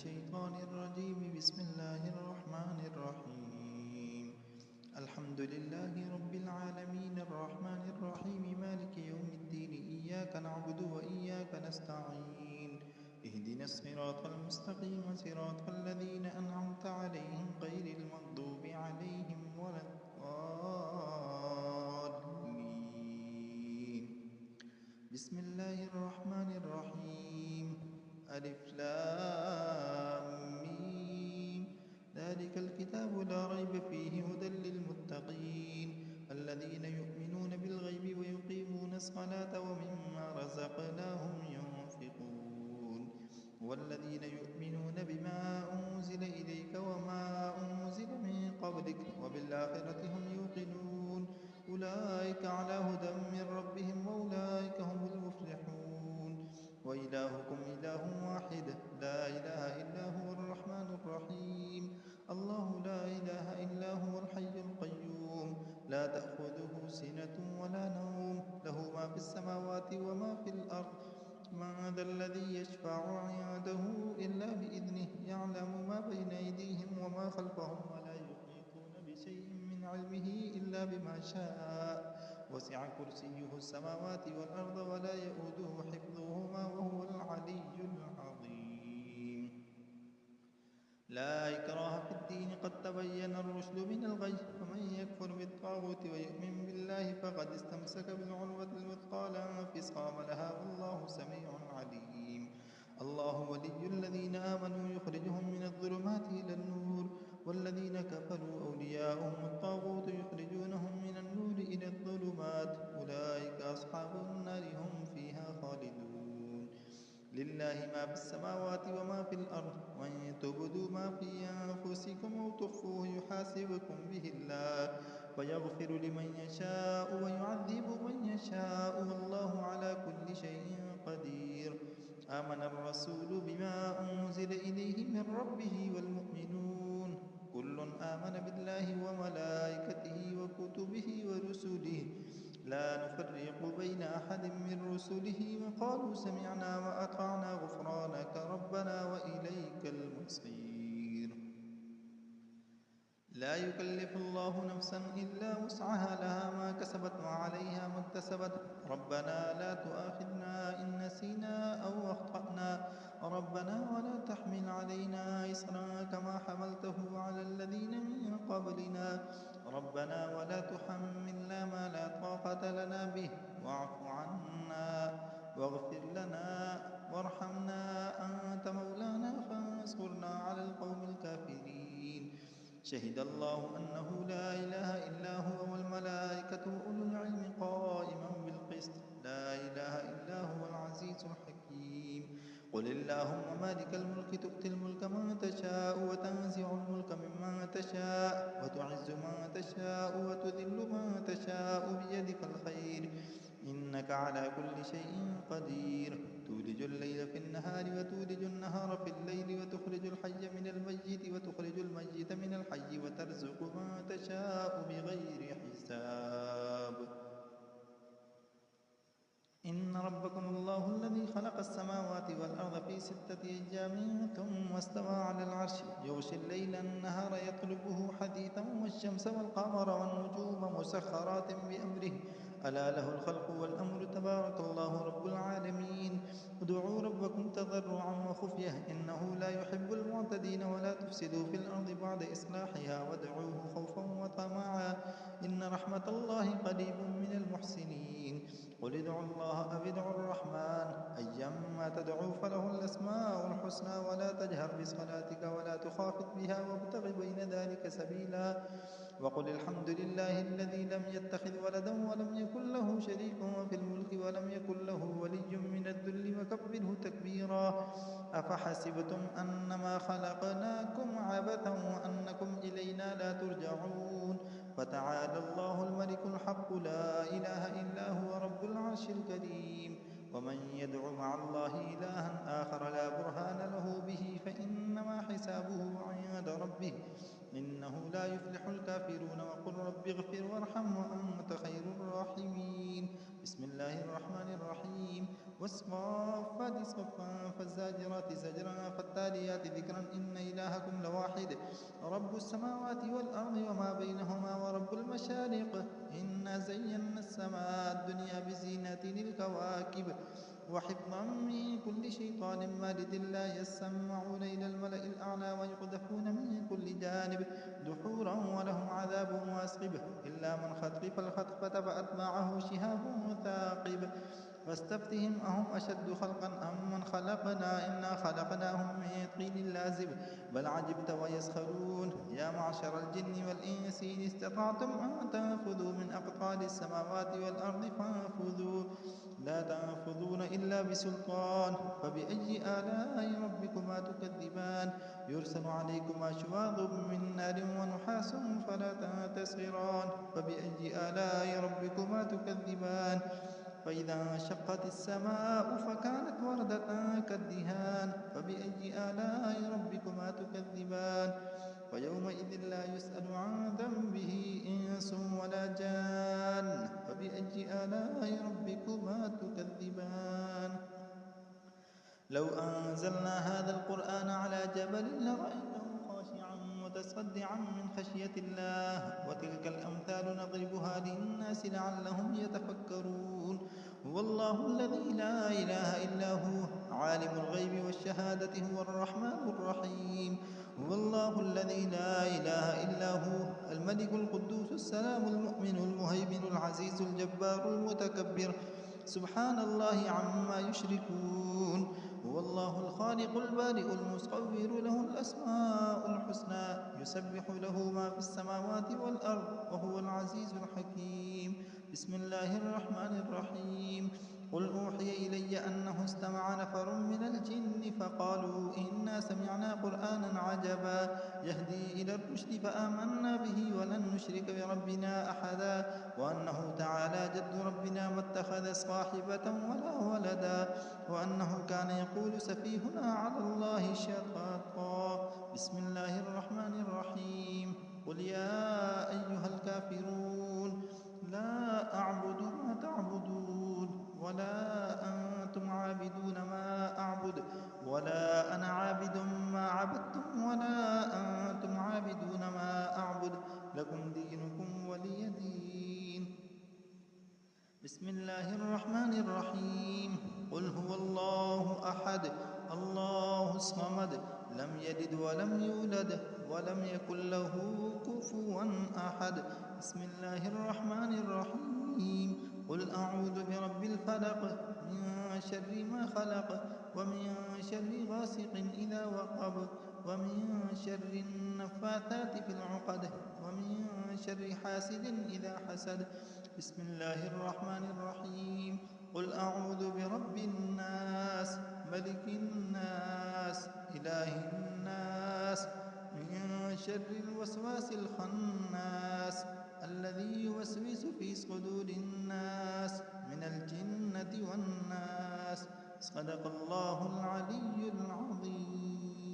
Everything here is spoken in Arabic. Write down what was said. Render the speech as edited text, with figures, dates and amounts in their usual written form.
الشيطان الرجيم. بسم الله الرحمن الرحيم. الحمد لله رب العالمين الرحمن الرحيم مالك يوم الدين. إياك نعبد وإياك نستعين. اهدنا الصراط المستقيم صراط الذين أنعمت عليهم غير المغضوب عليهم ولا الضالين. بسم الله الرحمن الرحيم. ألف لام ميم. ذلك الكتاب لا ريب فيه هدى للمتقين الذين يؤمنون بالغيب ويقيمون الصلاة ومما رزقناهم ينفقون والذين يؤمنون بما أنزل إليك وما أنزل من قبلك وبالآخرة هم يوقنون أولئك على هدى من ربهم وأولئك هم المفلحون. وإلهكم إله واحد لا إله إلا هو الرحمن الرحيم. الله لا إله إلا هو الحي القيوم لا تأخذه سنة ولا نوم له ما في السماوات وما في الأرض. من ذا الذي يشفع عنده إلا بإذنه يعلم ما بين أيديهم وما خلفهم ولا يحيطون بشيء من علمه إلا بما شاء. وسع كرسيه السماوات والأرض ولا يؤوده حفظهما وهو العلي العظيم. لا إكراه في الدين قد تبين الرشد من الغي فمن يكفر بالطاغوت ويؤمن بالله فقد استمسك بالعروة الوثقى لا انفصام لها والله سميع عليم. الله ولي الذين آمنوا يخرجهم من الظلمات إلى النور والذين كفروا أولياؤهم الطاغوت يخرجونهم من النور إلى الظلمات أولئك أصحاب النار هم فيها خالدون. لله ما في السماوات وما في الأرض وإن تبدوا ما في أنفسكم أو تخفوه يحاسبكم به الله ويغفر لمن يشاء ويعذب من يشاء والله على كل شيء قدير. آمن الرسول بما أنزل إليه من ربه والمؤمنون كل آمن بالله وملائكته وكتبه ورسله لا نفرق بين أحد من رسله وقالوا سمعنا وأطعنا غفرانك ربنا وإليك المصير. لا يكلف الله نفسا إلا وسعها لها ما كسبت وعليها ما اكتسبت ربنا لا تؤاخذنا إن نسينا أو أخطأنا ربنا ولا تحمل علينا إصرا كما حملته على الذين من قبلنا ربنا ولا تحملنا ما لا طاقة لنا به واعف عنا واغفر لنا وارحمنا أنت مولانا فانصرنا على القوم الكافرين. شهد الله أنه لا إله إلا هو والملائكة وأولو العلم قائما بالقسط لا إله إلا هو العزيز الحكيم. قل اللهم مالك الملك تؤتي الملك من تشاء وتنزع الملك ممن تشاء وتعز من تشاء وتذل من تشاء بيدك الخير إنك على كل شيء قدير. تولج الليل في النهار وتولج النهار في الليل وتخرج الحي من الميت وتخرج الميت من الحي وترزق من تشاء بغير حساب. إن ربكم الله الذي خلق السماوات والأرض في 6 أيام ثم استوى على العرش يغشي الليل النهار يطلبه حثيثا والشمس والقمر والنجوم مسخرات بأمره ألا له الخلق والأمر تبارك الله رب العالمين. ادعوا ربكم تضرعا وخفية إنه لا يحب المعتدين ولا تفسدوا في الأرض بعد إصلاحها وادعوه خوفا وطمعا إن رحمة الله قريب من المحسنين. قل ادعوا الله أو ادعوا الرحمن أيما تدعوا فله الأسماء الحسنى ولا تجهر بصلاتك ولا تخافت بها وابتغ بين ذلك سبيلا. وقل الحمد لله الذي لم يتخذ ولدا ولم يكن له شريك في الملك ولم يكن له ولي من الذل وكبره تكبيرا. أفحسبتم أنما خلقناكم عبثا وأنكم إلينا لا ترجعون فتعالى الله الملك الحق لا إله إلا هو رب العرش الكريم. ومن يدع مع الله إلها آخر لا برهان له به فإنما حسابه عند ربه إنه لا يفلح الكافرون. وقل رب اغفر وارحم وأنت خير الراحمين. بسم الله الرحمن الرحيم والصافات صفا فالزاجرات فالزاجرات زجرا فالتاليات ذكرا إن إلهكم لواحد رب السماوات والأرض وما بينهما ورب المشارق إنا زينا السماء الدنيا بزينة الكواكب وحفظا من كل شيطان مارد لا يسمعون إلى الملأ الأعلى ويقذفون من كل جانب دحورا ولهم عذاب واصب إلا من خطف الخطفة فأتبعه شهاب ثاقب فاستفتهم أهم أشد خلقا أم من خلقنا إنا خلقناهم من طين لازب بل عجبت ويسخرون يا معشر الجن والإنس إن استطعتم أن تنفذوا من أقطار السماوات والأرض فانفذوا لا تنفذون إلا بسلطان فبأي آلاء ربكما تكذبان يرسل عليكما شواظ من نار ونحاس فلا تنتصران فبأي آلاء ربكما تكذبان فإذا انشقت السماء فكانت وردة كالدهان فبأي آلاء ربكما تكذبان فيومئذ لا يسأل عن ذنبه إنس ولا جان فبأي آلاء ربكما تكذبان لو أنزلنا هذا القرآن على جبل لرأيته خاشعا متصدعا من خشية الله وتلك الأمثال نضربها للناس لعلهم يتفكرون هو الله الذي لا إله إلا هو عالم الغيب والشهادة هو الرحمن الرحيم هو الله الذي لا إله إلا هو الملك القدوس السلام المؤمن المهيمن العزيز الجبار المتكبر سبحان الله عما يشركون هو الله الخالق البارئ المصور له الأسماء الحسنى يسبح له ما في السماوات والأرض وهو العزيز الحكيم بسم الله الرحمن الرحيم قل أوحي إلي أنه استمع نفر من الجن فقالوا إنا سمعنا قرآنا عجبا يهدي إلى الرشد فآمنا به ولن نشرك بربنا أحدا وأنه تعالى جد ربنا ما اتخذ صاحبة ولا ولدا وأنه كان يقول سفيهنا على الله شططا بسم الله الرحمن الرحيم قل يا أيها الكافرون لا أعبد ما تعبدون ولا أنتم عابدون ما أعبد ولا أنا عابد ما عبدتم ولا أنتم عابدون ما أعبد لكم دينكم ولي دين بسم الله الرحمن الرحيم قل هو الله أحد الله الصمد لم يلد ولم يولد ولم يكن له كفوا أحد بسم الله الرحمن الرحيم قل أعوذ برب الفلق من شر ما خلق ومن شر غاسق إذا وقب ومن شر النفاثات في العقد ومن شر حاسد إذا حسد بسم الله الرحمن الرحيم قل أعوذ برب الناس ملك الناس إله الناس من شر الوسواس الخناس الذي يوسوس في صدور الناس من الجنة والناس صدق الله العلي العظيم